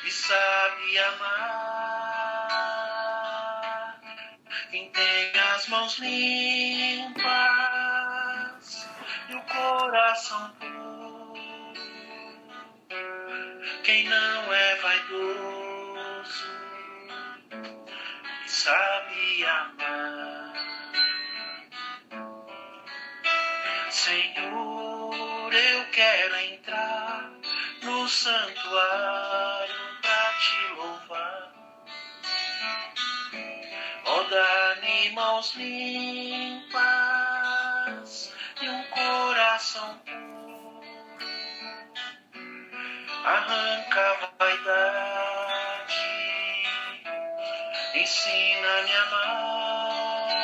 e sabe amar. Quem tem as mãos limpas e o coração puro, quem não é vaidoso e sabe amar. Senhor, eu quero entrar no santuário pra te louvar. Ó, dá-me mãos limpas e um coração puro. Arranca a vaidade, ensina-me a amar.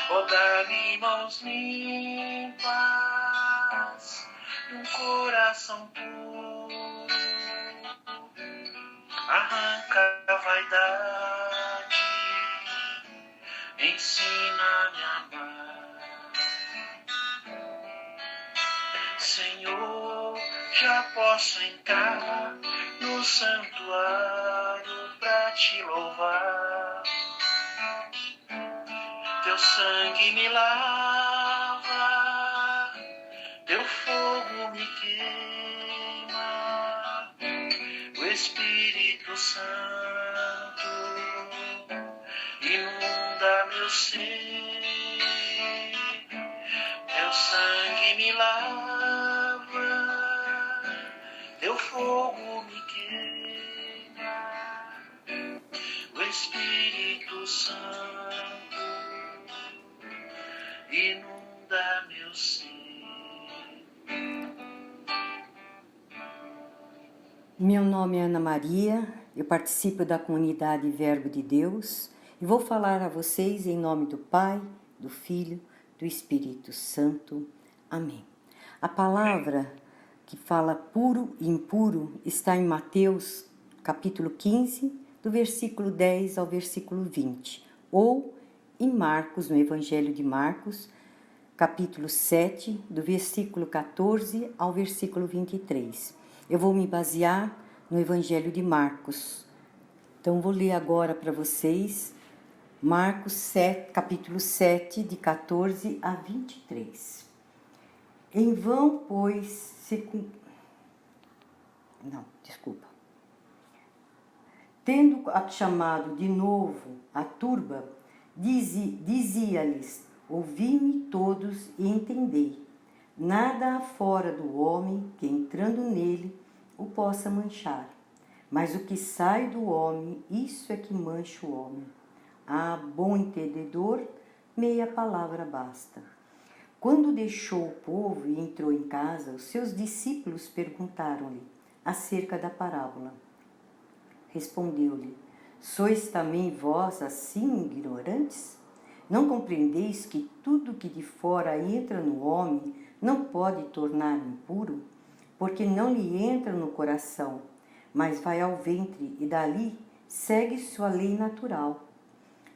Ó, dá-me mãos limpas e um coração puro. Arranca a vaidade, ensina-me a amar. Senhor, já posso entrar no santuário pra te louvar. Teu sangue me lava, teu fogo me queima, o Espírito Santo inunda meu ser. Teu sangue me lava, teu fogo me queima, o Espírito Santo inunda meu ser. Meu nome é Ana Maria, eu participo da comunidade Verbo de Deus e vou falar a vocês em nome do Pai, do Filho, do Espírito Santo. Amém. A palavra que fala puro e impuro está em Mateus, capítulo 15, do versículo 10 ao versículo 20, ou em Marcos, no Evangelho de Marcos, capítulo 7, do versículo 14 ao versículo 23. Eu vou me basear no Evangelho de Marcos. Então, vou ler agora para vocês Marcos 7, capítulo 7, de 14 a 23. Em vão, pois, Tendo chamado de novo a turba, dizia-lhes: ouvi-me todos e entendei. Nada há fora do homem que, entrando nele, o possa manchar. Mas o que sai do homem, isso é que mancha o homem. Ah, bom entendedor, meia palavra basta. Quando deixou o povo e entrou em casa, os seus discípulos perguntaram-lhe acerca da parábola. Respondeu-lhe: sois também vós assim ignorantes? Não compreendeis que tudo que de fora entra no homem não pode tornar impuro? Porque não lhe entra no coração, mas vai ao ventre e dali segue sua lei natural.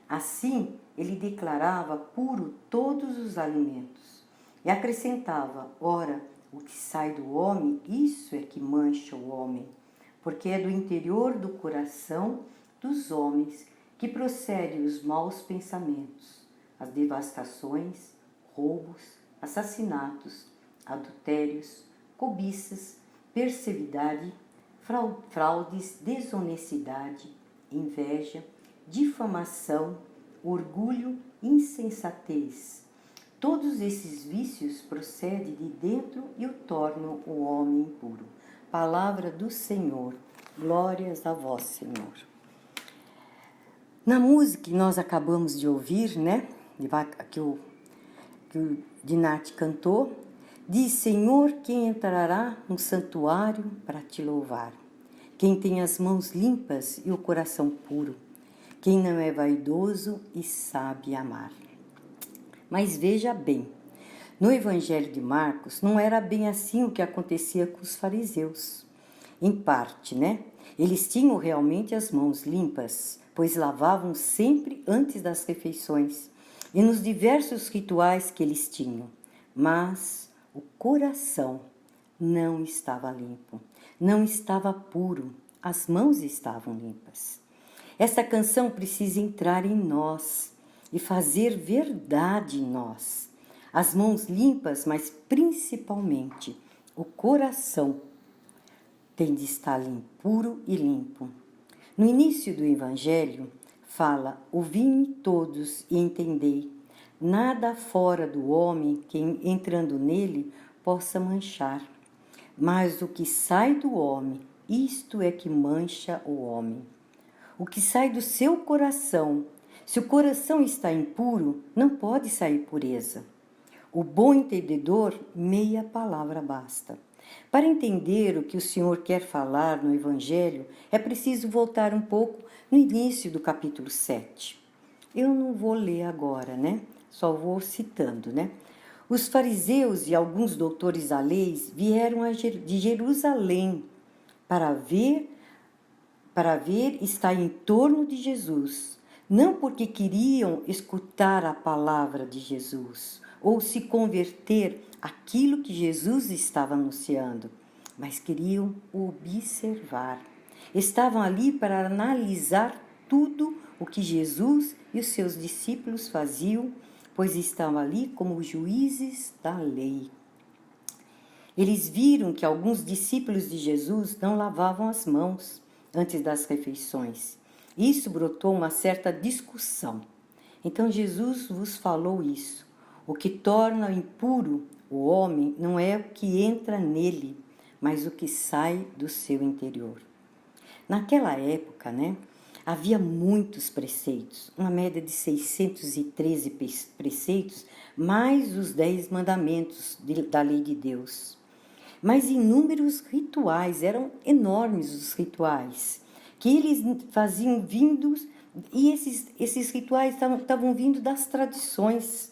Assim, ele declarava puro todos os alimentos. E acrescentava: ora, o que sai do homem, isso é que mancha o homem, porque é do interior do coração dos homens que procedem os maus pensamentos, as devastações, roubos, assassinatos, adultérios, cobiças, perseveridade, fraudes, desonestidade, inveja, difamação, orgulho, insensatez. Todos esses vícios procedem de dentro e o tornam o homem impuro. Palavra do Senhor. Glórias a vós, Senhor. Na música que nós acabamos de ouvir, né, que o Dinarte cantou, diz: Senhor, quem entrará no santuário para te louvar? Quem tem as mãos limpas e o coração puro, quem não é vaidoso e sabe amar. Mas veja bem, no Evangelho de Marcos não era bem assim o que acontecia com os fariseus. Em parte, né? Eles tinham realmente as mãos limpas, pois lavavam sempre antes das refeições e nos diversos rituais que eles tinham. Mas o coração não estava limpo, não estava puro, as mãos estavam limpas. Essa canção precisa entrar em nós e fazer verdade em nós. As mãos limpas, mas principalmente o coração tem de estar puro e limpo. No início do Evangelho, fala: ouvi-me todos e entendei. Nada fora do homem que, entrando nele, possa manchar. Mas o que sai do homem, isto é que mancha o homem. O que sai do seu coração, se o coração está impuro, não pode sair pureza. O bom entendedor, meia palavra basta. Para entender o que o Senhor quer falar no Evangelho, é preciso voltar um pouco no início do capítulo 7. Eu não vou ler agora, né? Só vou citando, né? Os fariseus e alguns doutores da lei vieram de Jerusalém para ver estar em torno de Jesus, não porque queriam escutar a palavra de Jesus ou se converter àquilo que Jesus estava anunciando, mas queriam observar. Estavam ali para analisar tudo o que Jesus e os seus discípulos faziam, pois estavam ali como juízes da lei. Eles viram que alguns discípulos de Jesus não lavavam as mãos antes das refeições. Isso brotou uma certa discussão. Então Jesus vos falou isso. O que torna impuro o homem não é o que entra nele, mas o que sai do seu interior. Naquela época, né, havia muitos preceitos, uma média de 613 preceitos, mais os 10 mandamentos da lei de Deus. Mas inúmeros rituais, eram enormes os rituais, que eles faziam vindos, e esses rituais estavam vindo das tradições,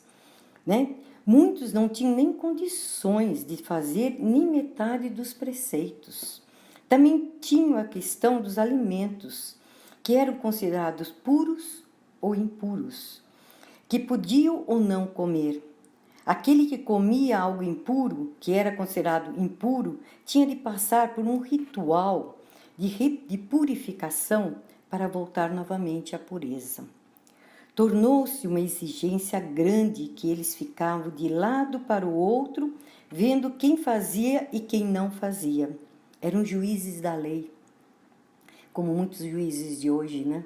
né? Muitos não tinham nem condições de fazer nem metade dos preceitos. Também tinham a questão dos alimentos, que eram considerados puros ou impuros, que podiam ou não comer. Aquele que comia algo impuro, que era considerado impuro, tinha de passar por um ritual de purificação para voltar novamente à pureza. Tornou-se uma exigência grande que eles ficavam de lado para o outro, vendo quem fazia e quem não fazia. Eram juízes da lei, como muitos juízes de hoje, né?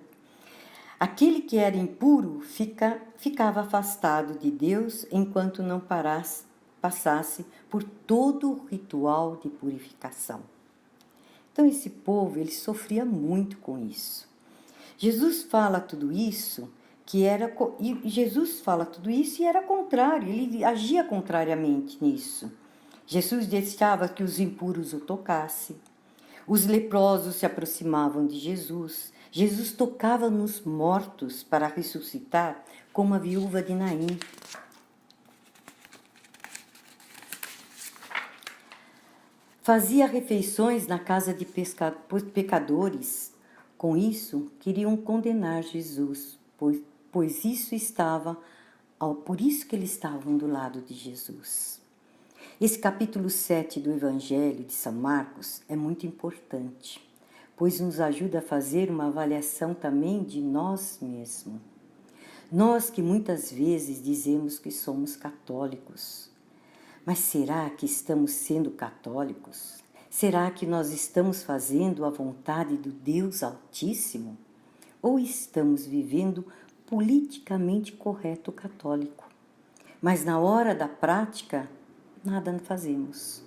Aquele que era impuro ficava afastado de Deus enquanto não passasse por todo o ritual de purificação. Então esse povo, ele sofria muito com isso. Jesus fala tudo isso e era contrário, ele agia contrariamente nisso. Jesus deixava que os impuros o tocassem. Os leprosos se aproximavam de Jesus. Jesus tocava nos mortos para ressuscitar, como a viúva de Naim. Fazia refeições na casa de pecadores. Com isso, queriam condenar Jesus, pois por isso que eles estavam do lado de Jesus. Esse capítulo 7 do Evangelho de São Marcos é muito importante, pois nos ajuda a fazer uma avaliação também de nós mesmos. Nós que muitas vezes dizemos que somos católicos, mas será que estamos sendo católicos? Será que nós estamos fazendo a vontade do Deus Altíssimo? Ou estamos vivendo politicamente correto católico? Mas na hora da prática, nada fazemos.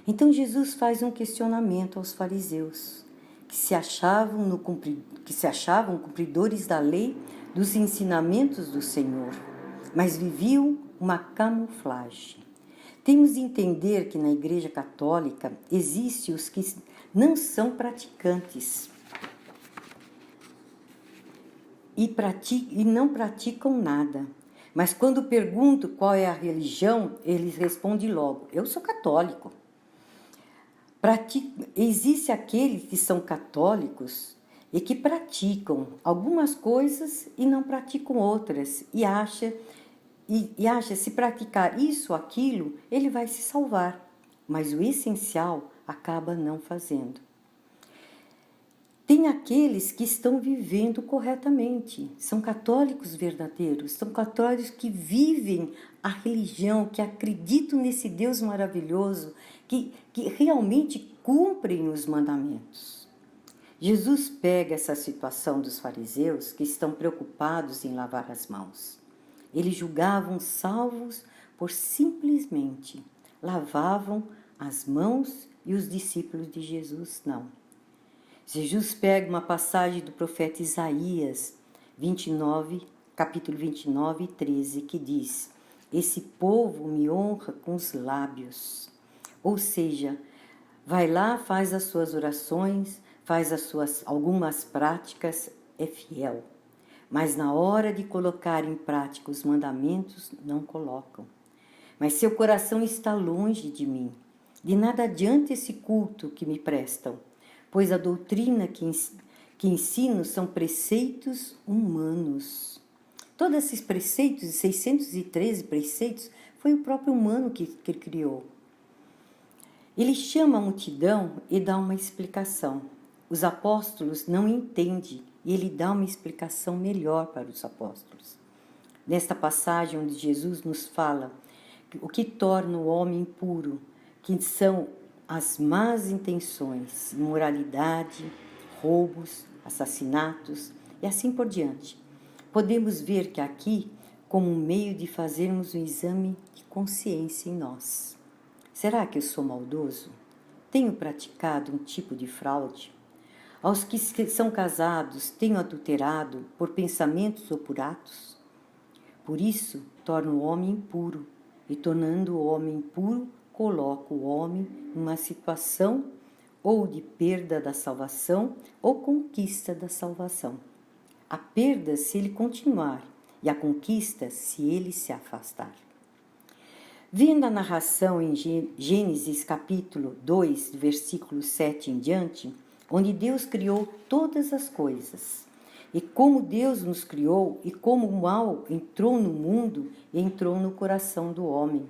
Então Jesus faz um questionamento aos fariseus, que se achavam cumpridores da lei, dos ensinamentos do Senhor, mas viviam uma camuflagem. Temos de entender que na Igreja Católica existem os que não são praticantes e não praticam nada. Mas quando pergunto qual é a religião, eles respondem logo: eu sou católico. Existe aqueles que são católicos e que praticam algumas coisas e não praticam outras, e acha se praticar isso ou aquilo, ele vai se salvar. mas o essencial acaba não fazendo. Tem aqueles que estão vivendo corretamente, são católicos verdadeiros, são católicos que vivem a religião, que acreditam nesse Deus maravilhoso, que realmente cumprem os mandamentos. Jesus pega essa situação dos fariseus que estão preocupados em lavar as mãos. Eles julgavam salvos por simplesmente lavavam as mãos e os discípulos de Jesus não. Jesus pega uma passagem do profeta Isaías 29, capítulo 29 e 13, que diz: esse povo me honra com os lábios. Ou seja, vai lá, faz as suas orações, faz algumas práticas, é fiel. Mas na hora de colocar em prática os mandamentos, não colocam. Mas seu coração está longe de mim. De nada adianta esse culto que me prestam, pois a doutrina que ensino são preceitos humanos. Todos esses preceitos, 613 preceitos, foi o próprio humano que criou. Ele chama a multidão e dá uma explicação. Os apóstolos não entendem e ele dá uma explicação melhor para os apóstolos. Nesta passagem onde Jesus nos fala o que torna o homem impuro, que são as más intenções, imoralidade, roubos, assassinatos e assim por diante. Podemos ver que aqui, como um meio de fazermos um exame de consciência em nós. Será que eu sou maldoso? Tenho praticado um tipo de fraude? Aos que são casados, tenho adulterado por pensamentos ou por atos? Por isso, torno o homem impuro, e tornando o homem impuro, coloca o homem numa situação ou de perda da salvação ou conquista da salvação. A perda se ele continuar e a conquista se ele se afastar. Vendo a narração em Gênesis capítulo 2, versículo 7 em diante, onde Deus criou todas as coisas, e como Deus nos criou e como o mal entrou no mundo e entrou no coração do homem.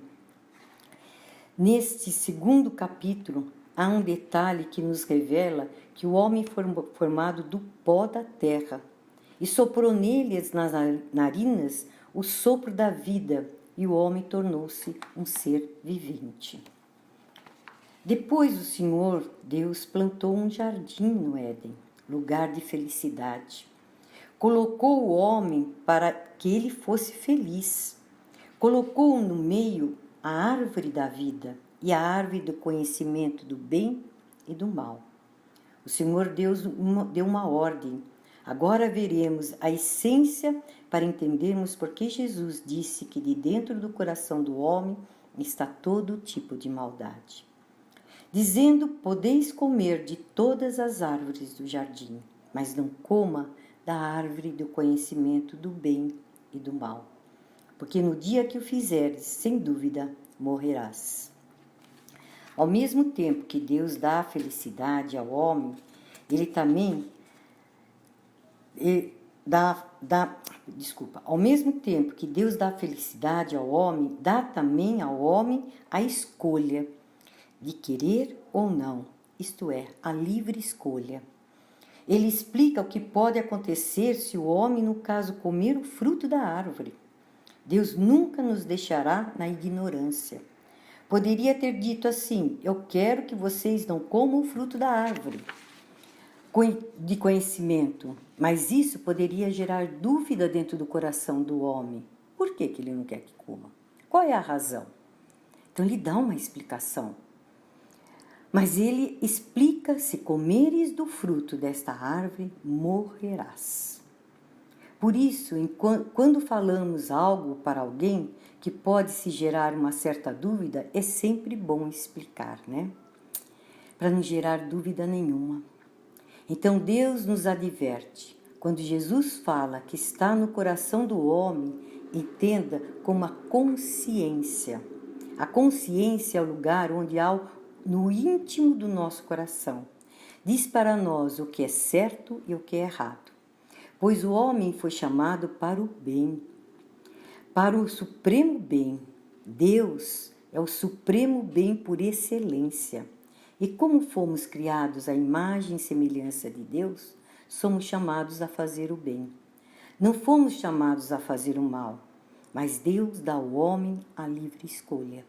Neste segundo capítulo, há um detalhe que nos revela que o homem foi formado do pó da terra e soprou nele nas narinas o sopro da vida e o homem tornou-se um ser vivente. Depois o Senhor Deus plantou um jardim no Éden, lugar de felicidade. Colocou o homem para que ele fosse feliz. Colocou no meio a árvore da vida e a árvore do conhecimento do bem e do mal. O Senhor Deus deu uma ordem. Agora veremos a essência para entendermos por que Jesus disse que de dentro do coração do homem está todo tipo de maldade. Dizendo, podeis comer de todas as árvores do jardim, mas não coma da árvore do conhecimento do bem e do mal. Porque no dia que o fizeres, sem dúvida, morrerás. Ao mesmo tempo que Deus dá a felicidade ao homem, Ele também ao mesmo tempo que Deus dá felicidade ao homem, dá também ao homem a escolha de querer ou não, isto é, a livre escolha. Ele explica o que pode acontecer se o homem, no caso, comer o fruto da árvore. Deus nunca nos deixará na ignorância. Poderia ter dito assim: eu quero que vocês não comam o fruto da árvore de conhecimento, mas isso poderia gerar dúvida dentro do coração do homem. Por que ele não quer que coma? Qual é a razão? Então ele dá uma explicação. Mas ele explica: se comeres do fruto desta árvore, morrerás. Por isso, quando falamos algo para alguém que pode se gerar uma certa dúvida, é sempre bom explicar, né? Para não gerar dúvida nenhuma. Então Deus nos adverte. Quando Jesus fala que está no coração do homem, entenda como a consciência. A consciência é o lugar onde há no íntimo do nosso coração. Diz para nós o que é certo e o que é errado. Pois o homem foi chamado para o bem, para o supremo bem. Deus é o supremo bem por excelência. E como fomos criados à imagem e semelhança de Deus, somos chamados a fazer o bem. Não fomos chamados a fazer o mal, mas Deus dá ao homem a livre escolha.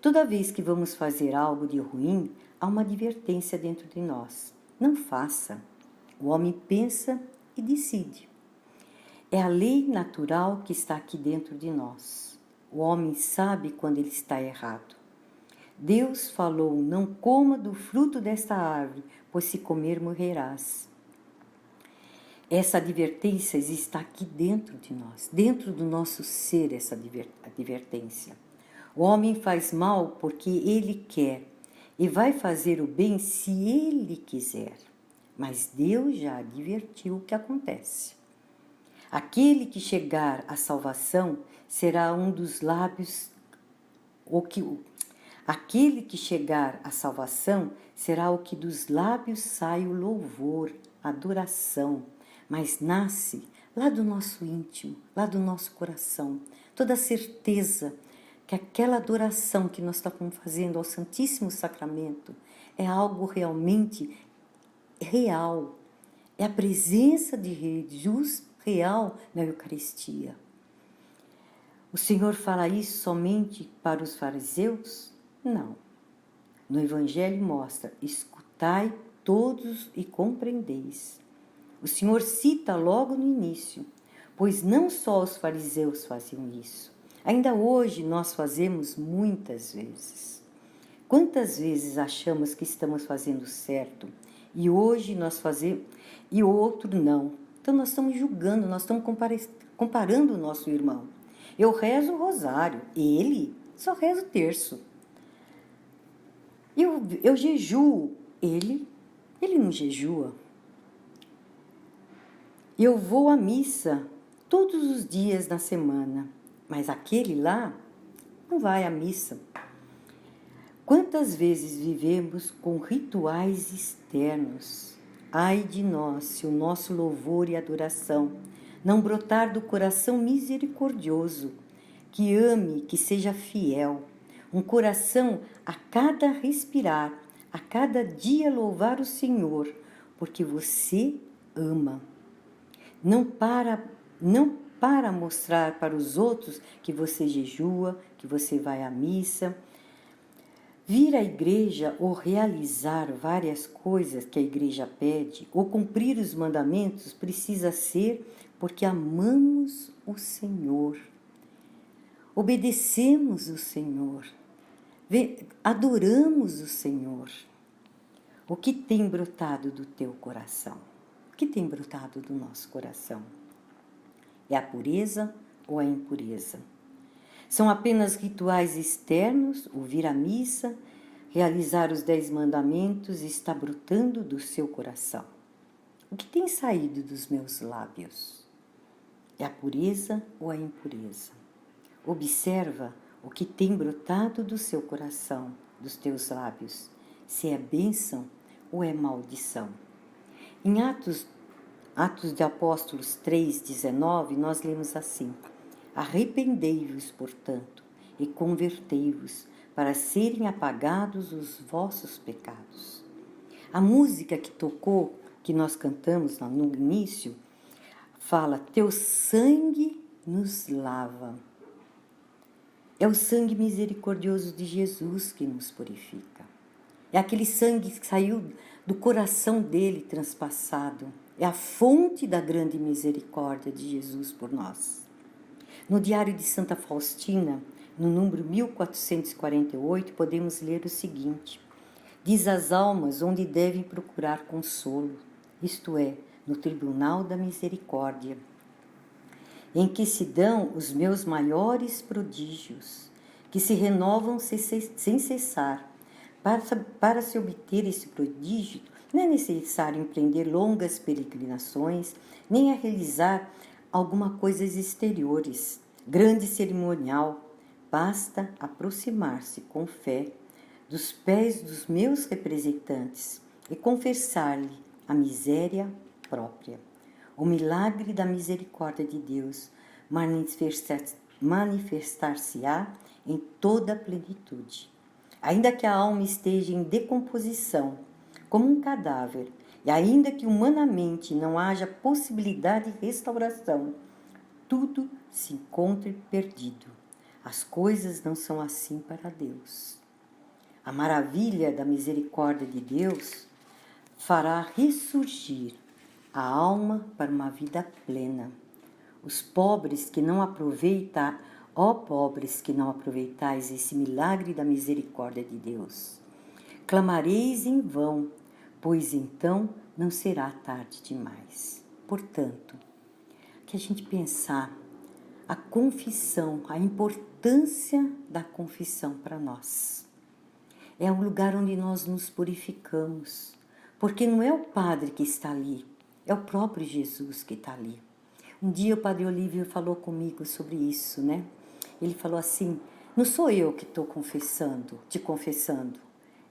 Toda vez que vamos fazer algo de ruim, há uma advertência dentro de nós. Não faça. O homem pensa e decide. É a lei natural que está aqui dentro de nós. O homem sabe quando ele está errado. Deus falou: não coma do fruto desta árvore, pois se comer morrerás. Essa advertência está aqui dentro de nós, dentro do nosso ser, essa advertência. O homem faz mal porque ele quer e vai fazer o bem se ele quiser. Mas Deus já advertiu o que acontece. Aquele que chegar à salvação será um dos lábios, aquele que chegar à salvação será o que dos lábios sai o louvor, a adoração, mas nasce lá do nosso íntimo, lá do nosso coração, toda a certeza que aquela adoração que nós estamos fazendo ao Santíssimo Sacramento é algo realmente real, é a presença de Jesus real na Eucaristia. O Senhor fala isso somente para os fariseus? Não. No Evangelho mostra: escutai todos e compreendeis. O Senhor cita logo no início, pois não só os fariseus faziam isso. Ainda hoje nós fazemos muitas vezes. Quantas vezes achamos que estamos fazendo certo e hoje nós fazemos e o outro não? Então nós estamos julgando, nós estamos comparando o nosso irmão. Eu rezo o rosário, ele só reza o terço. Eu jejuo, ele não jejua. Eu vou à missa todos os dias na semana, mas aquele lá não vai à missa. Quantas vezes vivemos com rituais externos? Ai de nós, se o nosso louvor e adoração não brotar do coração misericordioso, que ame, que seja fiel, um coração a cada respirar, a cada dia louvar o Senhor, porque você ama. Não para mostrar para os outros que você jejua, que você vai à missa. Vir à igreja ou realizar várias coisas que a igreja pede, ou cumprir os mandamentos, precisa ser porque amamos o Senhor. Obedecemos o Senhor. Adoramos o Senhor. O que tem brotado do teu coração? O que tem brotado do nosso coração? É a pureza ou a impureza? São apenas rituais externos, ouvir a missa, realizar os 10 mandamentos e está brotando do seu coração. O que tem saído dos meus lábios? É a pureza ou a impureza? Observa o que tem brotado do seu coração, dos teus lábios, se é bênção ou é maldição. Em Atos de Apóstolos 3,19, nós lemos assim: arrependei-vos, portanto, e convertei-vos, para serem apagados os vossos pecados. A música que tocou, que nós cantamos no início, fala: teu sangue nos lava. É o sangue misericordioso de Jesus que nos purifica. É aquele sangue que saiu do coração dele transpassado. É a fonte da grande misericórdia de Jesus por nós. No Diário de Santa Faustina, no número 1448, podemos ler o seguinte: diz às almas onde devem procurar consolo, isto é, no tribunal da misericórdia, em que se dão os meus maiores prodígios, que se renovam sem cessar. Para se obter esse prodígio, não é necessário empreender longas peregrinações, nem a realizar alguma coisas exteriores, grande cerimonial. Basta aproximar-se com fé dos pés dos meus representantes e confessar-lhe a miséria própria. O milagre da misericórdia de Deus manifestar-se-á em toda a plenitude. Ainda que a alma esteja em decomposição, como um cadáver, e ainda que humanamente não haja possibilidade de restauração, tudo se encontre perdido. As coisas não são assim para Deus. A maravilha da misericórdia de Deus fará ressurgir a alma para uma vida plena. Os pobres que não aproveitam, ó pobres que não aproveitais esse milagre da misericórdia de Deus, clamareis em vão, pois então não será tarde demais. Portanto, que a gente pensar a confissão, a importância da confissão para nós. É um lugar onde nós nos purificamos, porque não é o padre que está ali, é o próprio Jesus que está ali. Um dia o padre Olívio falou comigo sobre isso, né? Ele falou assim, não sou eu que estou te confessando,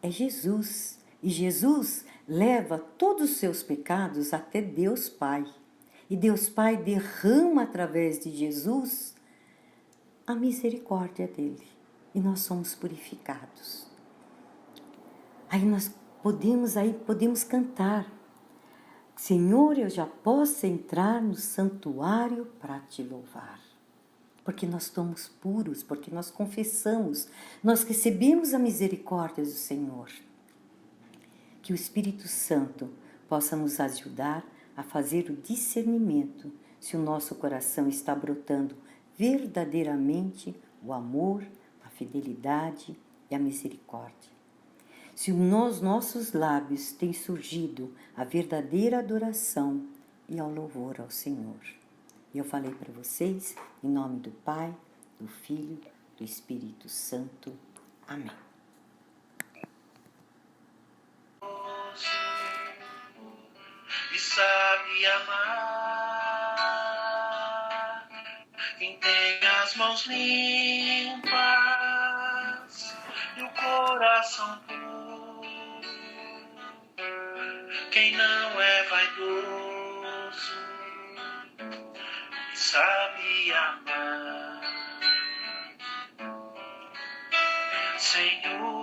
é Jesus. E Jesus leva todos os seus pecados até Deus Pai. E Deus Pai derrama através de Jesus a misericórdia dele. E nós somos purificados. Aí nós podemos cantar. Senhor, eu já posso entrar no santuário para te louvar. Porque nós estamos puros, porque nós confessamos, nós recebemos a misericórdia do Senhor. Que o Espírito Santo possa nos ajudar a fazer o discernimento se o nosso coração está brotando verdadeiramente o amor, a fidelidade e a misericórdia. Se nos nossos lábios tem surgido a verdadeira adoração e ao louvor ao Senhor. E eu falei para vocês, em nome do Pai, do Filho, do Espírito Santo. Amém. E sabe amar quem tem as mãos limpas e o coração puro, quem não é vaidoso e sabe amar. Senhor,